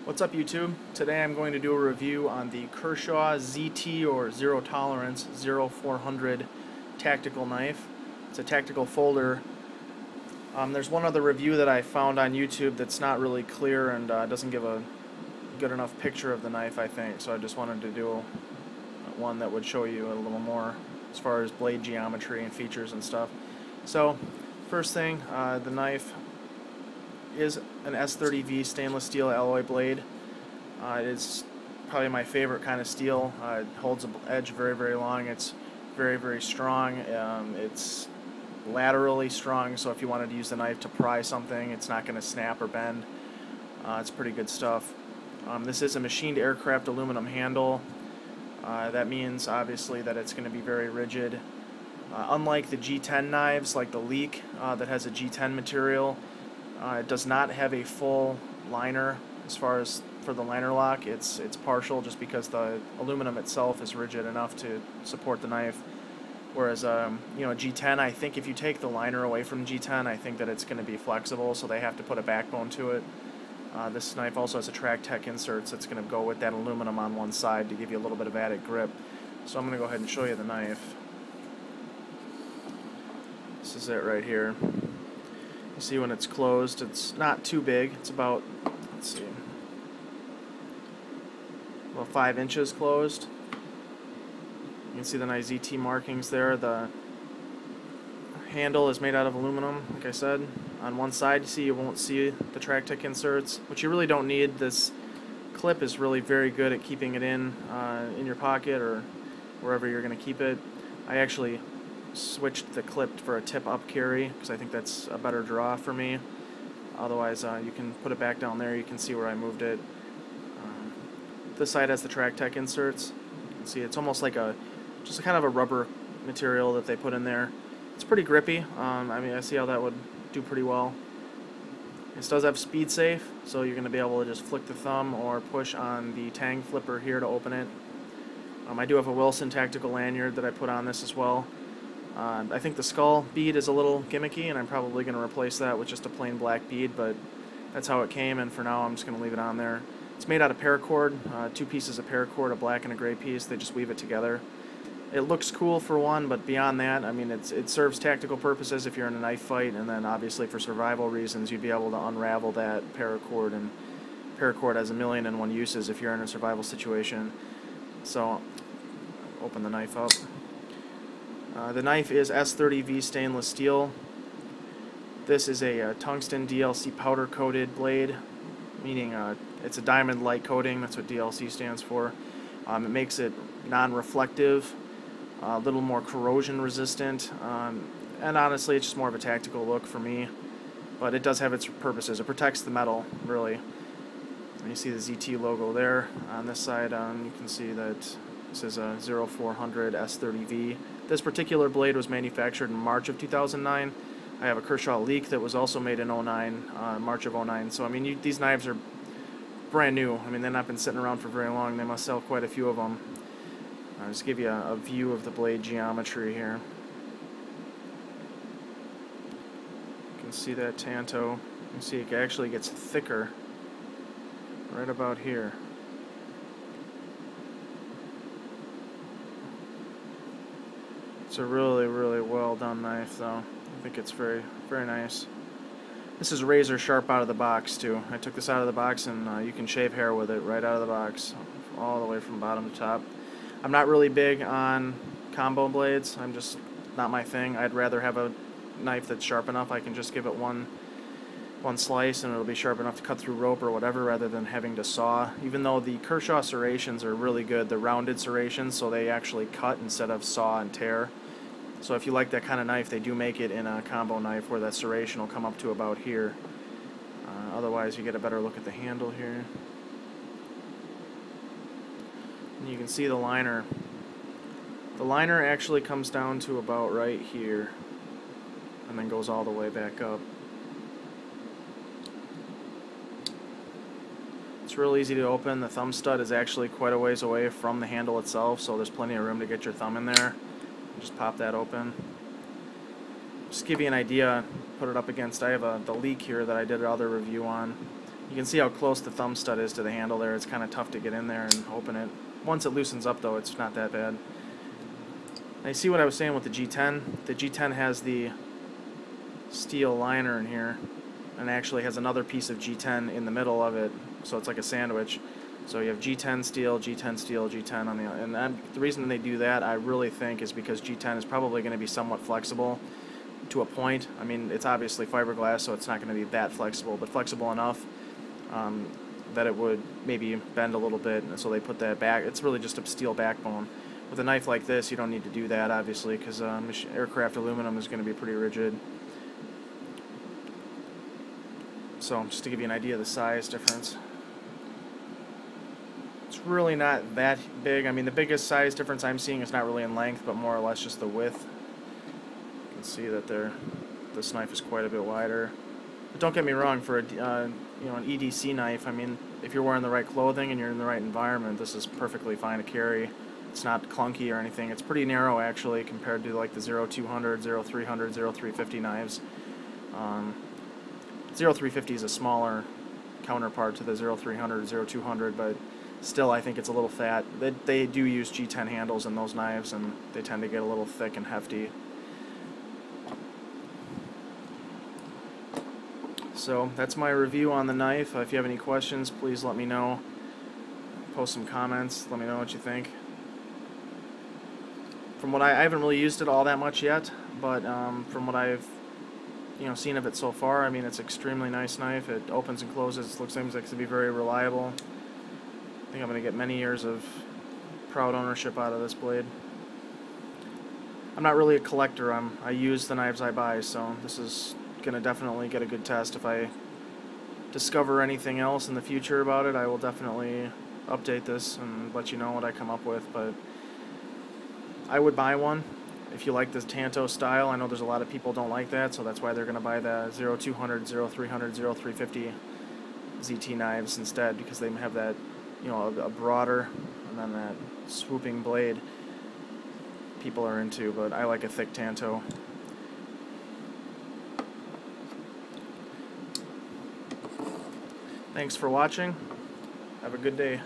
What's up, YouTube? Today I'm going to do a review on the Kershaw ZT, or Zero Tolerance 0400 tactical knife. It's a tactical folder. There's one other review that I found on YouTube that's not really clear and doesn't give a good enough picture of the knife, I think, so I just wanted to do one that would show you a little more as far as blade geometry and features and stuff. So, first thing, the knife is an S30V stainless steel alloy blade. It is probably my favorite kind of steel. It holds the edge very, very long. It's very, very strong. It's laterally strong, so if you wanted to use the knife to pry something, it's not going to snap or bend. It's pretty good stuff. This is a machined aircraft aluminum handle. That means obviously that it's going to be very rigid. Unlike the G10 knives, like the Leak that has a G10 material, it does not have a full liner as far as for the liner lock. It's partial just because the aluminum itself is rigid enough to support the knife. Whereas G10, I think if you take the liner away from G10, I think that it's going to be flexible, so they have to put a backbone to it. This knife also has a Trac-Tec inserts that's going to go with that aluminum on one side to give you a little bit of added grip. So I'm going to go ahead and show you the knife. This is it right here. You see when it's closed, it's not too big. It's about, let's see, about 5 inches closed. You can see the nice ZT markings there. The handle is made out of aluminum, like I said. On one side, you won't see the Trac-Tec inserts, which you really don't need. This clip is really very good at keeping it in your pocket or wherever you're going to keep it. I actually switched the clip for a tip-up carry because I think that's a better draw for me. Otherwise, you can put it back down there. You can see where I moved it. This side has the Trac-Tec inserts. You can see it's almost like just a kind of a rubber material that they put in there. It's pretty grippy. I mean, I see how that would do pretty well. This does have speed safe, so you're going to be able to just flick the thumb or push on the tang flipper here to open it. I do have a Wilson tactical lanyard that I put on this as well. I think the skull bead is a little gimmicky, and I'm probably going to replace that with just a plain black bead, but that's how it came, and for now I'm just going to leave it on there. It's made out of paracord, 2 pieces of paracord, a black and a gray piece. They just weave it together. It looks cool for one, but beyond that, I mean, it serves tactical purposes if you're in a knife fight, and then obviously for survival reasons, you'd be able to unravel that paracord, and paracord has 1,000,001 uses if you're in a survival situation. So, open the knife up. The knife is S30V stainless steel. This is a Tungsten DLC powder coated blade, meaning it's a diamond light coating. That's what DLC stands for. It makes it non-reflective, a little more corrosion resistant, and honestly it's just more of a tactical look for me, but it does have its purposes. It protects the metal, really. And you see the ZT logo there. On this side, you can see that this is a 0400 S30V. This particular blade was manufactured in March of 2009. I have a Kershaw Leak that was also made in 09, March of 09. So I mean, these knives are brand new. I mean, they've not been sitting around for very long. They must sell quite a few of them. I'll just give you a view of the blade geometry here. You can see that tanto. You can see it actually gets thicker right about here. It's a really, really well done knife, though. I think it's very, very nice. This is razor sharp out of the box, too. I took this out of the box, and you can shave hair with it right out of the box, all the way from bottom to top. I'm not really big on combo blades. I'm just not my thing. I'd rather have a knife that's sharp enough I can just give it one slice and it'll be sharp enough to cut through rope or whatever, rather than having to saw. Even though the Kershaw Serrations are really good, the rounded Serrations, so they actually cut instead of saw and tear. So if you like that kind of knife, they do make it in a combo knife where that serration will come up to about here. Otherwise, you get a better look at the handle here. And you can see the liner. The liner actually comes down to about right here and then goes all the way back up. It's real easy to open. The thumb stud is actually quite a ways away from the handle itself, so there's plenty of room to get your thumb in there. Just pop that open. Just to give you an idea, put it up against, I have the Leak here that I did another review on. You can see how close the thumb stud is to the handle there. It's kind of tough to get in there and open it. Once it loosens up, though, it's not that bad. Now, you see what I was saying with the G10? The G10 has the steel liner in here, and actually has another piece of G10 in the middle of it, so it's like a sandwich. So you have G10 steel, G10 steel, G10 on the... And the reason they do that, I really think, is because G10 is probably going to be somewhat flexible to a point. I mean, it's obviously fiberglass, so it's not going to be that flexible, but flexible enough that it would maybe bend a little bit, and so they put that back. It's really just a steel backbone. With a knife like this, you don't need to do that, obviously, because aircraft aluminum is going to be pretty rigid. So, just to give you an idea of the size difference. It's really not that big. I mean, the biggest size difference I'm seeing is not really in length, but more or less just the width. You can see that this knife is quite a bit wider. But don't get me wrong, for a, you know, an EDC knife, I mean, if you're wearing the right clothing and you're in the right environment, this is perfectly fine to carry. It's not clunky or anything. It's pretty narrow, actually, compared to like the 0200, 0300, 0350 knives. 0350 is a smaller counterpart to the 0300, 0200, but still I think it's a little fat. They do use G10 handles in those knives, and they tend to get a little thick and hefty. So that's my review on the knife. If you have any questions, please let me know. Post some comments. Let me know what you think. From what I haven't really used it all that much yet, but from what I've seen of it so far, I mean, it's an extremely nice knife. It opens and closes. It seems like it to be very reliable. I think I'm going to get many years of proud ownership out of this blade. I'm not really a collector. I use the knives I buy, so this is going to definitely get a good test. If I discover anything else in the future about it, I will definitely update this and let you know what I come up with. But I would buy one if you like this tanto style. I know there's a lot of people don't like that, so that's why they're going to buy the 0200, 0300, 0350 ZT knives instead, because they have that, a broader and then that swooping blade people are into. But I like a thick tanto. Thanks for watching. Have a good day.